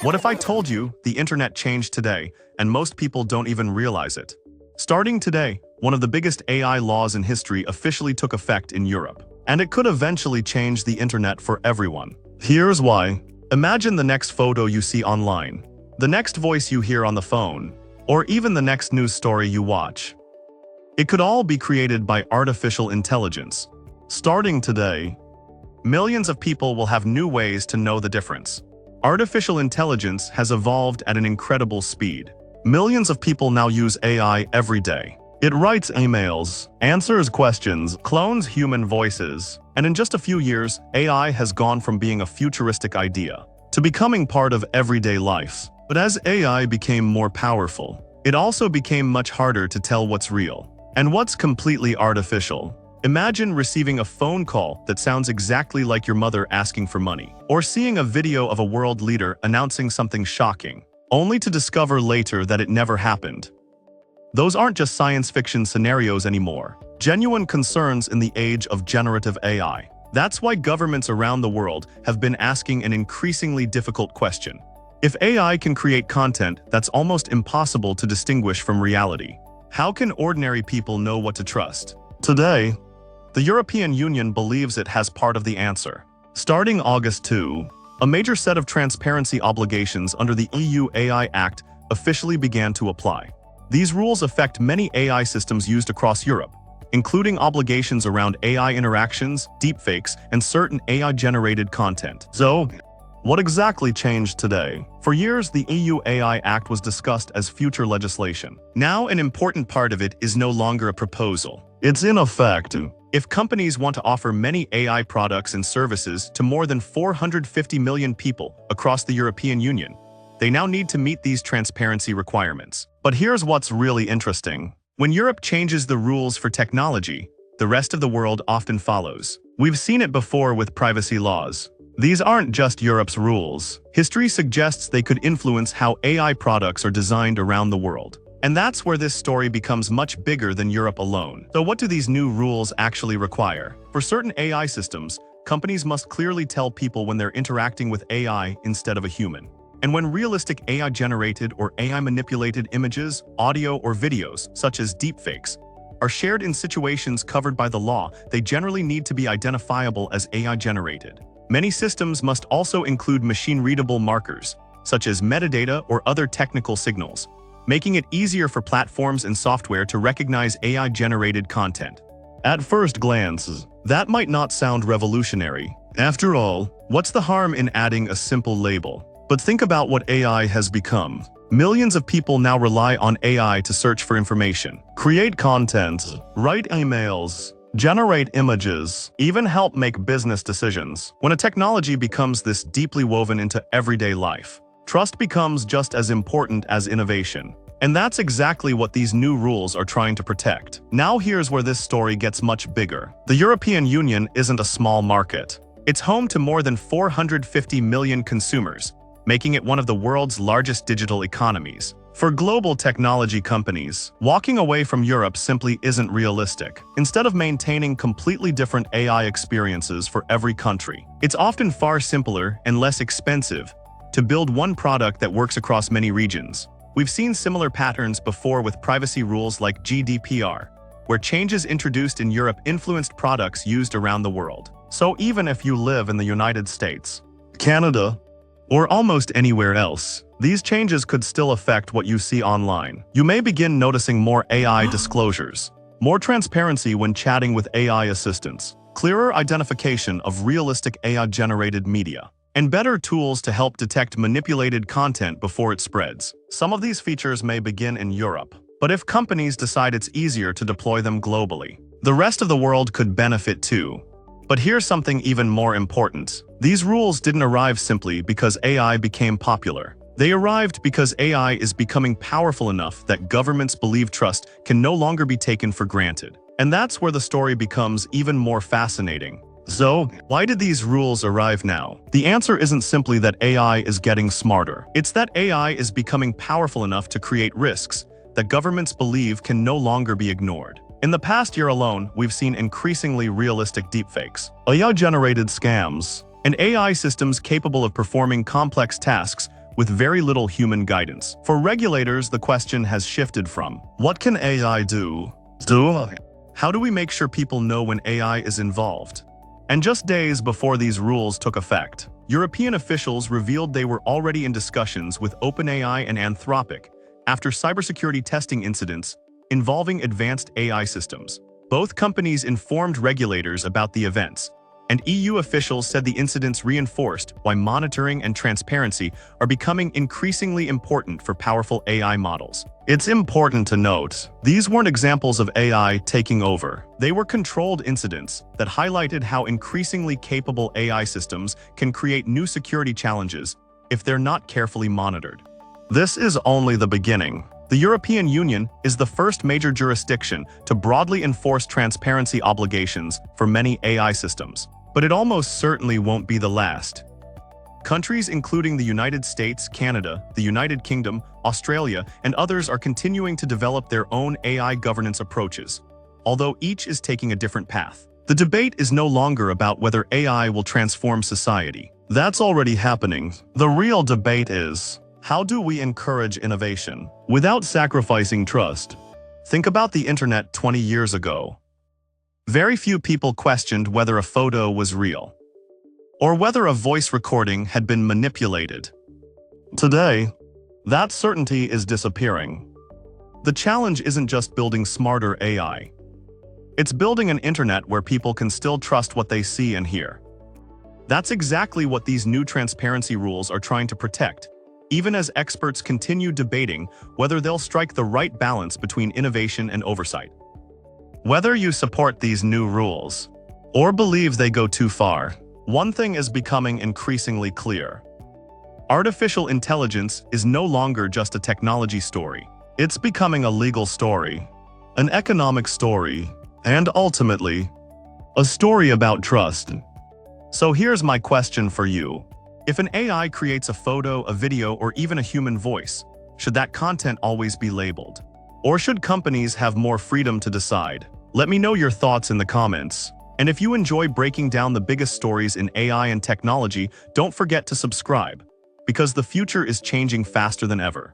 What if I told you the internet changed today, and most people don't even realize it? Starting today, one of the biggest AI laws in history officially took effect in Europe. And it could eventually change the internet for everyone. Here's why. Imagine the next photo you see online, the next voice you hear on the phone, or even the next news story you watch. It could all be created by artificial intelligence. Starting today, millions of people will have new ways to know the difference. Artificial intelligence has evolved at an incredible speed. Millions of people now use AI every day. It writes emails, answers questions, clones human voices, and in just a few years, AI has gone from being a futuristic idea to becoming part of everyday life. But as AI became more powerful, it also became much harder to tell what's real and what's completely artificial. Imagine receiving a phone call that sounds exactly like your mother asking for money, or seeing a video of a world leader announcing something shocking, only to discover later that it never happened. Those aren't just science fiction scenarios anymore. Genuine concerns in the age of generative AI. That's why governments around the world have been asking an increasingly difficult question. If AI can create content that's almost impossible to distinguish from reality, how can ordinary people know what to trust? Today, the European Union believes it has part of the answer. Starting August 2, a major set of transparency obligations under the EU AI Act officially began to apply. These rules affect many AI systems used across Europe, including obligations around AI interactions, deepfakes, and certain AI-generated content. So, what exactly changed today? For years, the EU AI Act was discussed as future legislation. Now, an important part of it is no longer a proposal. It's in effect. If companies want to offer many AI products and services to more than 450 million people across the European Union, they now need to meet these transparency requirements. But here's what's really interesting. When Europe changes the rules for technology, the rest of the world often follows. We've seen it before with privacy laws. These aren't just Europe's rules. History suggests they could influence how AI products are designed around the world. And that's where this story becomes much bigger than Europe alone. So what do these new rules actually require? For certain AI systems, companies must clearly tell people when they're interacting with AI instead of a human. And when realistic AI-generated or AI-manipulated images, audio, or videos, such as deepfakes, are shared in situations covered by the law, they generally need to be identifiable as AI-generated. Many systems must also include machine-readable markers, such as metadata or other technical signals, making it easier for platforms and software to recognize AI-generated content. At first glance, that might not sound revolutionary. After all, what's the harm in adding a simple label? But think about what AI has become. Millions of people now rely on AI to search for information, create content, write emails, generate images, even help make business decisions. When a technology becomes this deeply woven into everyday life, trust becomes just as important as innovation. And that's exactly what these new rules are trying to protect. Now here's where this story gets much bigger. The European Union isn't a small market. It's home to more than 450 million consumers, making it one of the world's largest digital economies. For global technology companies, walking away from Europe simply isn't realistic. Instead of maintaining completely different AI experiences for every country, it's often far simpler and less expensive to build one product that works across many regions. We've seen similar patterns before with privacy rules like GDPR, where changes introduced in Europe influenced products used around the world. So even if you live in the United States, Canada, or almost anywhere else, these changes could still affect what you see online. You may begin noticing more AI disclosures, more transparency when chatting with AI assistants, clearer identification of realistic AI-generated media, and better tools to help detect manipulated content before it spreads. Some of these features may begin in Europe, but if companies decide it's easier to deploy them globally, the rest of the world could benefit too. But here's something even more important. These rules didn't arrive simply because AI became popular. They arrived because AI is becoming powerful enough that governments believe trust can no longer be taken for granted. And that's where the story becomes even more fascinating. So, why did these rules arrive now? The answer isn't simply that AI is getting smarter. It's that AI is becoming powerful enough to create risks that governments believe can no longer be ignored. In the past year alone, we've seen increasingly realistic deepfakes, AI-generated scams, and AI systems capable of performing complex tasks with very little human guidance. For regulators, the question has shifted from, what can AI do? How do we make sure people know when AI is involved? And just days before these rules took effect, European officials revealed they were already in discussions with OpenAI and Anthropic after cybersecurity testing incidents involving advanced AI systems. Both companies informed regulators about the events, and EU officials said the incidents reinforced why monitoring and transparency are becoming increasingly important for powerful AI models. It's important to note, these weren't examples of AI taking over. They were controlled incidents that highlighted how increasingly capable AI systems can create new security challenges if they're not carefully monitored. This is only the beginning. The European Union is the first major jurisdiction to broadly enforce transparency obligations for many AI systems. But it almost certainly won't be the last. Countries including the United States, Canada, the United Kingdom, Australia, and others are continuing to develop their own AI governance approaches, although each is taking a different path. The debate is no longer about whether AI will transform society. That's already happening. The real debate is, how do we encourage innovation without sacrificing trust? Think about the internet 20 years ago. Very few people questioned whether a photo was real, or whether a voice recording had been manipulated. Today, that certainty is disappearing. The challenge isn't just building smarter AI. It's building an internet where people can still trust what they see and hear. That's exactly what these new transparency rules are trying to protect, even as experts continue debating whether they'll strike the right balance between innovation and oversight. Whether you support these new rules or believe they go too far, one thing is becoming increasingly clear. Artificial intelligence is no longer just a technology story. It's becoming a legal story, an economic story, and ultimately, a story about trust. So here's my question for you. If an AI creates a photo, a video, or even a human voice, should that content always be labeled? Or should companies have more freedom to decide? Let me know your thoughts in the comments. And if you enjoy breaking down the biggest stories in AI and technology, don't forget to subscribe, because the future is changing faster than ever.